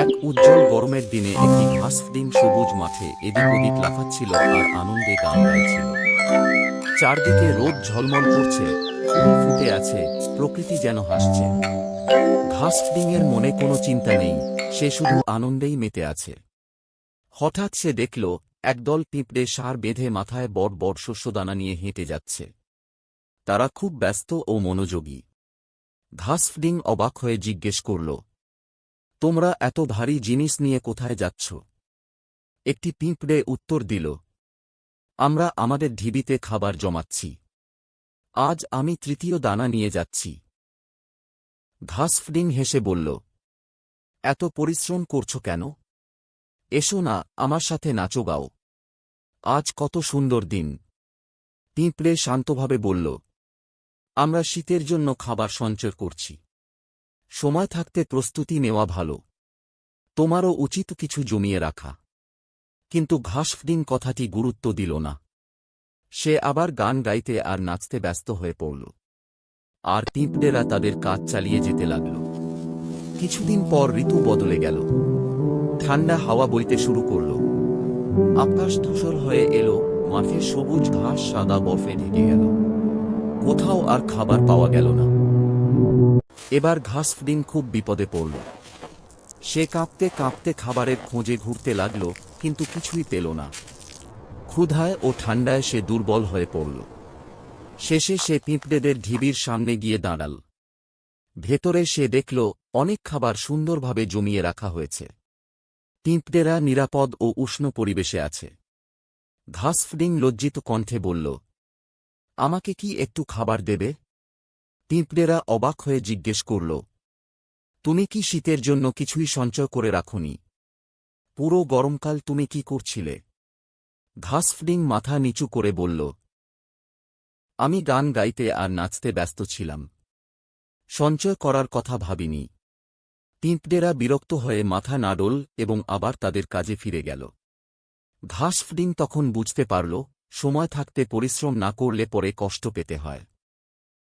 এক উজ্জ্বল গরমের দিনে একটি ঘাসফডিং সবুজ মাঠে এদিক ওদিক লাফাচ্ছিল আর আনন্দে গান গাইছিল। চারদিকে রোদ ঝলমল করছে, ফুল ফুটে আছে, প্রকৃতি যেন হাসছে। ঘাসফডিংয়ের মনে কোনো চিন্তা নেই, সে শুধু আনন্দেই মেতে আছে। হঠাৎ সে দেখল একদল পিঁপড়ে সার বেঁধে মাথায় বড় বড় শস্যদানা নিয়ে হেঁটে যাচ্ছে। তারা খুব ব্যস্ত ও মনোযোগী। ঘাসফডিং অবাক হয়ে জিজ্ঞেস করল, তোমরা এত ভারী জিনিস নিয়ে কোথায় যাচ্ছ? একটি পিঁপড়ে উত্তর দিল, আমরা আমাদের ঢিবিতে খাবার জমাচ্ছি। আজ আমি তৃতীয় দানা নিয়ে যাচ্ছি। ঘাসফডিং হেসে বলল, এত পরিশ্রম করছো কেন? এসো না, আমার সাথে নাচো গাও। আজ কত সুন্দর দিন। পিঁপড়ে শান্তভাবে বলল, আমরা শীতের জন্য খাবার সঞ্চয় করছি। সময় থাকতে প্রস্তুতি নেওয়া ভালো। তোমারও উচিত কিছু জমিয়ে রাখা। কিন্তু ঘাসফডিং কথাটি গুরুত্ব দিল না। সে আবার গান গাইতে আর নাচতে ব্যস্ত হয়ে পড়ল। আর পিঁপড়েরা তাদের কাজ চালিয়ে যেতে লাগল। কিছুদিন পর ঋতু বদলে গেল। ঠান্ডা হাওয়া বইতে শুরু করল। আকাশ ধূসর হয়ে এলো, মাঠে সবুজ ঘাস সাদা বরফে ঢেকে গেল। কোথাও আর খাবার পাওয়া গেল না। এবার ঘাসফডিং খুব বিপদে পড়ল। সে কাঁপতে কাঁপতে খাবারের খোঁজে ঘুরতে লাগল, কিন্তু কিছুই পেল না। ক্ষুধায় ও ঠান্ডায় সে দুর্বল হয়ে পড়ল। শেষে সে পিঁপড়েদের ঢিবির সামনে গিয়ে দাঁড়াল। ভেতরে সে দেখল অনেক খাবার সুন্দরভাবে জমিয়ে রাখা হয়েছে। পিঁপড়েরা নিরাপদ ও উষ্ণ পরিবেশে আছে। ঘাসফডিং লজ্জিত কণ্ঠে বলল, আমাকে কি একটু খাবার দেবে? পিঁপড়েরা অবাক হয়ে জিজ্ঞেস করল, তুমি কি শীতের জন্য কিছুই সঞ্চয় করে রাখোনি? পুরো গরমকাল তুমি কি করছিলে? ঘাসফডিং মাথা নিচু করে বলল, আমি গান গাইতে আর নাচতে ব্যস্ত ছিলাম। সঞ্চয় করার কথা ভাবিনি। পিঁপড়েরা বিরক্ত হয়ে মাথা নাড়ল এবং আবার তাদের কাজে ফিরে গেল। ঘাসফডিং তখন বুঝতে পারল, সময় থাকতে পরিশ্রম না করলে পরে কষ্ট পেতে হয়।